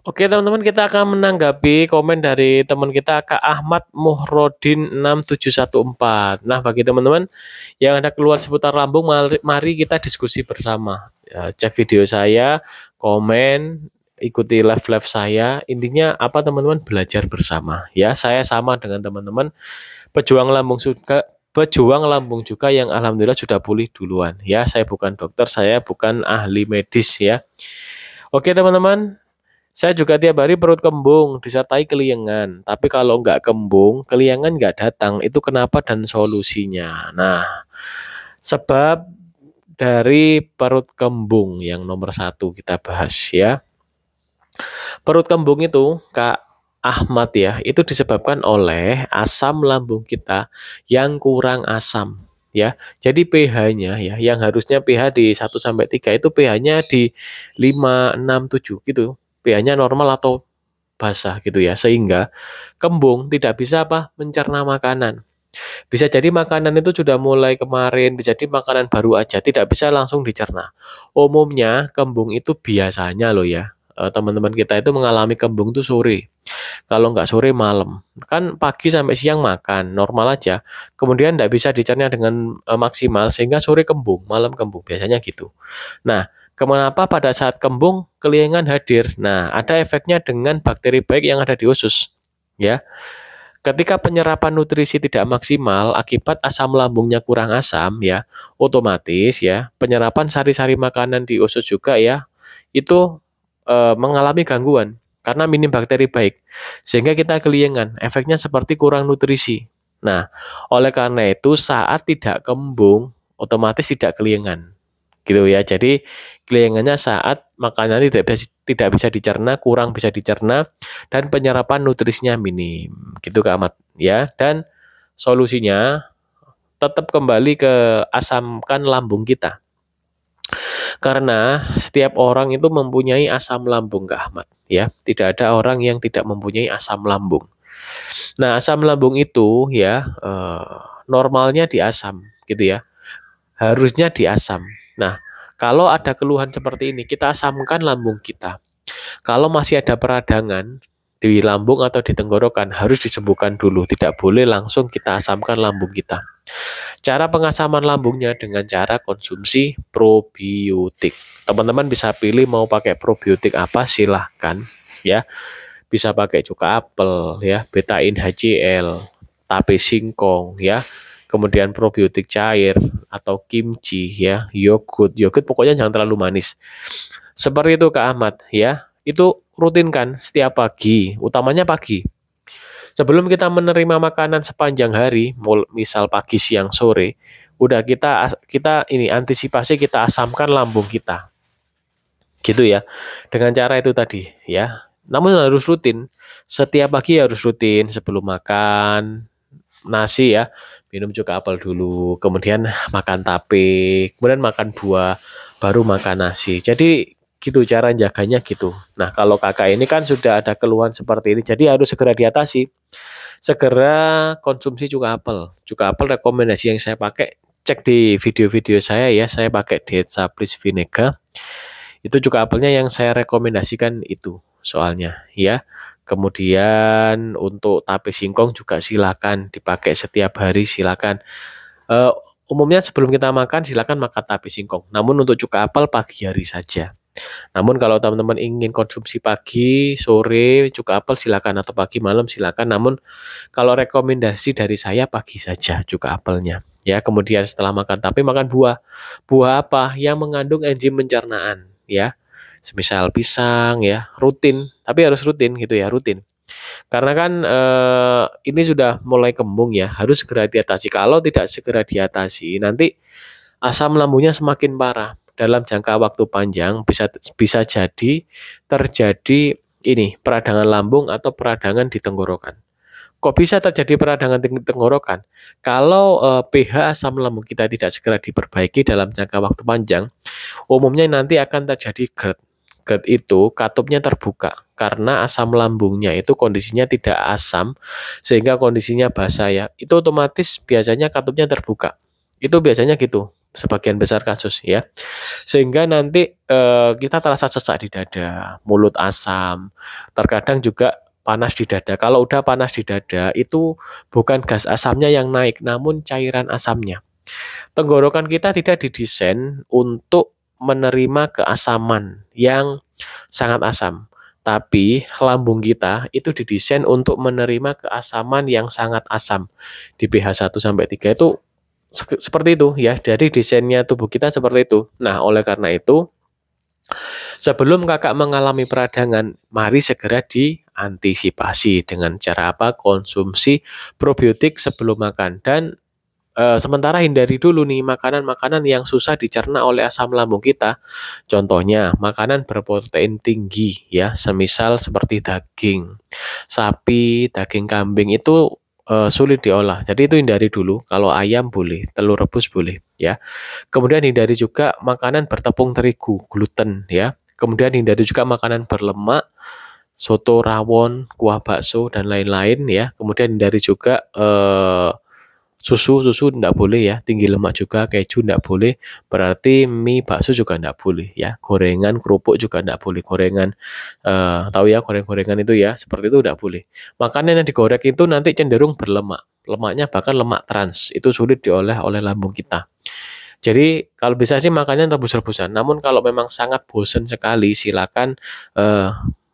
Oke teman-teman, kita akan menanggapi komen dari teman kita Kak Ahmad Muhrodin 6714. Nah, bagi teman-teman yang ada keluhan seputar lambung, mari kita diskusi bersama. Ya, cek video saya, komen, ikuti live-live saya. Intinya apa teman-teman? Belajar bersama. Ya, saya sama dengan teman-teman pejuang lambung juga yang alhamdulillah sudah pulih duluan. Ya, saya bukan dokter, saya bukan ahli medis ya. Oke teman-teman, saya juga tiap hari perut kembung disertai keliengan. Tapi kalau nggak kembung, keliengan nggak datang. Itu kenapa dan solusinya. Nah, sebab dari perut kembung yang nomor satu kita bahas ya. Perut kembung itu, Kak Ahmad ya, itu disebabkan oleh asam lambung kita yang kurang asam. Ya, jadi pH-nya ya, yang harusnya pH di 1 sampai 3 itu pH-nya di 5, 6, 7 gitu. pH-nya normal atau basah gitu ya, sehingga kembung tidak bisa mencerna makanan. Bisa jadi makanan itu sudah mulai kemarin, bisa jadi makanan baru aja tidak bisa langsung dicerna. Umumnya kembung itu biasanya loh ya, teman-teman kita itu mengalami kembung itu sore. Kalau nggak sore malam, kan pagi sampai siang makan normal aja, kemudian nggak bisa dicerna dengan maksimal sehingga sore kembung, malam kembung biasanya gitu. Nah, kenapa pada saat kembung keliengan hadir? Nah, ada efeknya dengan bakteri baik yang ada di usus. Ya, ketika penyerapan nutrisi tidak maksimal akibat asam lambungnya kurang asam ya, otomatis ya penyerapan sari-sari makanan di usus juga ya itu mengalami gangguan karena minim bakteri baik. Sehingga kita keliengan, efeknya seperti kurang nutrisi. Nah, oleh karena itu saat tidak kembung otomatis tidak keliengan gitu ya. Jadi keliengannya saat makanan tidak bisa dicerna, kurang bisa dicerna dan penyerapan nutrisinya minim. Gitu Kak Ahmad ya. Dan solusinya tetap kembali ke asamkan lambung kita. Karena setiap orang itu mempunyai asam lambung Kak Ahmad ya. Tidak ada orang yang tidak mempunyai asam lambung. Nah, asam lambung itu ya normalnya di asam gitu ya. Harusnya di asam. Nah, kalau ada keluhan seperti ini, kita asamkan lambung kita. Kalau masih ada peradangan di lambung atau di tenggorokan, harus disembuhkan dulu. Tidak boleh langsung kita asamkan lambung kita. Cara pengasaman lambungnya dengan cara konsumsi probiotik. Teman-teman bisa pilih mau pakai probiotik apa, silahkan ya. Bisa pakai cuka apel ya, betain HCl, tape singkong ya. Kemudian probiotik cair atau kimchi ya, yogurt pokoknya jangan terlalu manis. Seperti itu Kak Ahmad ya. Itu rutinkan setiap pagi, utamanya pagi. Sebelum kita menerima makanan sepanjang hari, misal pagi, siang, sore, udah kita ini antisipasi kita asamkan lambung kita. Gitu ya. Dengan cara itu tadi ya. Namun harus rutin. Setiap pagi harus rutin sebelum makan nasi ya. Minum juga apel dulu, kemudian makan tape, kemudian makan buah, baru makan nasi. Jadi gitu cara jaganya gitu. Nah, kalau kakak ini kan sudah ada keluhan seperti ini, jadi harus segera diatasi. Segera konsumsi cuka apel. Cuka apel rekomendasi yang saya pakai, cek di video-video saya ya, saya pakai Diet Plus Vinegar. Itu cuka apelnya yang saya rekomendasikan itu soalnya ya. Kemudian untuk tape singkong juga silakan dipakai setiap hari silakan. Uh, Umumnya sebelum kita makan silakan makan tape singkong. Namun untuk cuka apel pagi hari saja. Namun kalau teman-teman ingin konsumsi pagi, sore, cuka apel silakan atau pagi malam silakan. Namun kalau rekomendasi dari saya pagi saja cuka apelnya. Ya, kemudian setelah makan tape makan buah. Buah apa? Yang mengandung enzim pencernaan, ya. Semisal pisang ya, rutin, tapi harus rutin gitu ya, rutin. Karena kan ini sudah mulai kembung ya, harus segera diatasi. Kalau tidak segera diatasi, nanti asam lambungnya semakin parah. Dalam jangka waktu panjang bisa jadi terjadi ini peradangan lambung atau peradangan di tenggorokan. Kok bisa terjadi peradangan di tenggorokan? Kalau pH asam lambung kita tidak segera diperbaiki dalam jangka waktu panjang, umumnya nanti akan terjadi GERD. GERD itu katupnya terbuka karena asam lambungnya itu kondisinya tidak asam sehingga kondisinya basah ya. Itu otomatis biasanya katupnya terbuka. Itu biasanya gitu. sebagian besar kasus ya. Sehingga nanti kita terasa sesak di dada, mulut asam, terkadang juga panas di dada. Kalau udah panas di dada itu bukan gas asamnya yang naik, namun cairan asamnya. Tenggorokan kita tidak didesain untuk menerima keasaman yang sangat asam. Tapi lambung kita itu didesain untuk menerima keasaman yang sangat asam. Di pH 1 sampai 3 itu seperti itu ya, dari desainnya tubuh kita seperti itu. Nah, oleh karena itu sebelum kakak mengalami peradangan, mari segera diantisipasi dengan cara apa? Konsumsi probiotik sebelum makan dan sementara hindari dulu nih makanan-makanan yang susah dicerna oleh asam lambung kita. Contohnya, makanan berprotein tinggi ya, semisal seperti daging sapi, daging kambing itu sulit diolah. Jadi itu hindari dulu. Kalau ayam boleh, telur rebus boleh ya. Kemudian hindari juga makanan bertepung terigu, gluten ya. Kemudian hindari juga makanan berlemak, soto rawon, kuah bakso dan lain-lain ya. Kemudian hindari juga susu tidak boleh ya, tinggi lemak juga, keju tidak boleh, berarti mie bakso juga tidak boleh ya, gorengan kerupuk juga tidak boleh, gorengan tahu ya gorengan itu ya, seperti itu tidak boleh. Makanan yang digoreng itu nanti cenderung berlemak, lemaknya bahkan lemak trans, itu sulit diolah oleh lambung kita. Jadi kalau bisa sih makannya rebus-rebusan, namun kalau memang sangat bosan sekali silakan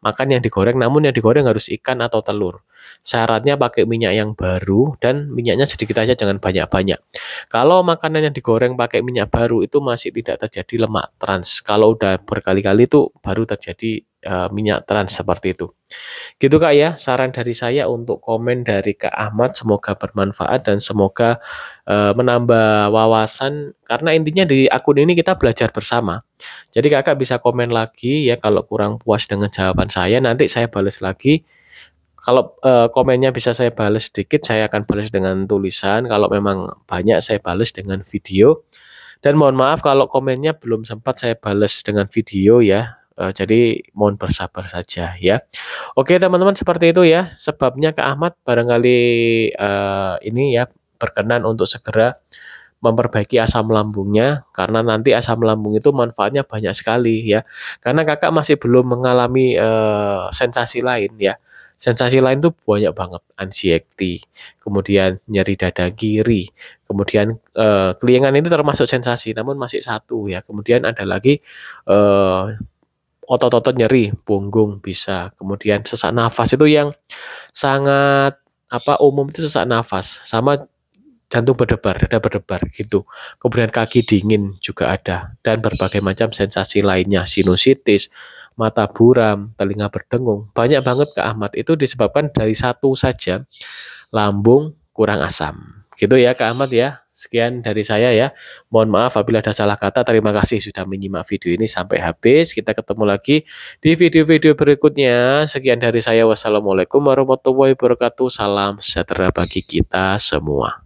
makan yang digoreng, namun yang digoreng harus ikan atau telur. Syaratnya pakai minyak yang baru dan minyaknya sedikit aja, jangan banyak-banyak. Kalau makanan yang digoreng pakai minyak baru itu masih tidak terjadi lemak trans. Kalau udah berkali-kali itu baru terjadi minyak trans seperti itu. Gitu Kak ya, saran dari saya untuk komen dari Kak Ahmad, semoga bermanfaat dan semoga menambah wawasan, karena intinya di akun ini kita belajar bersama. Jadi kakak bisa komen lagi ya kalau kurang puas dengan jawaban saya, nanti saya balas lagi. Kalau komennya bisa saya balas sedikit, saya akan balas dengan tulisan. Kalau memang banyak, saya balas dengan video. Dan mohon maaf kalau komennya belum sempat saya balas dengan video ya. Jadi mohon bersabar saja ya. Oke teman-teman, seperti itu ya. Sebabnya Kak Ahmad barangkali ini ya berkenan untuk segera memperbaiki asam lambungnya, karena nanti asam lambung itu manfaatnya banyak sekali ya. Karena kakak masih belum mengalami sensasi lain ya. Sensasi lain tuh banyak banget, anxiety, kemudian nyeri dada kiri, kemudian kelingan itu termasuk sensasi, namun masih satu ya. Kemudian ada lagi otot-otot nyeri, punggung bisa, kemudian sesak nafas itu yang sangat umum itu sesak nafas, sama jantung berdebar, dada berdebar gitu. Kemudian kaki dingin juga ada, dan berbagai macam sensasi lainnya, sinusitis, mata buram, telinga berdengung. Banyak banget Kak Ahmad, itu disebabkan dari satu saja, lambung kurang asam. Gitu ya Kak Ahmad ya. Sekian dari saya ya. Mohon maaf apabila ada salah kata. Terima kasih sudah menyimak video ini sampai habis. Kita ketemu lagi di video-video berikutnya. Sekian dari saya. Wassalamualaikum warahmatullahi wabarakatuh. Salam sejahtera bagi kita semua.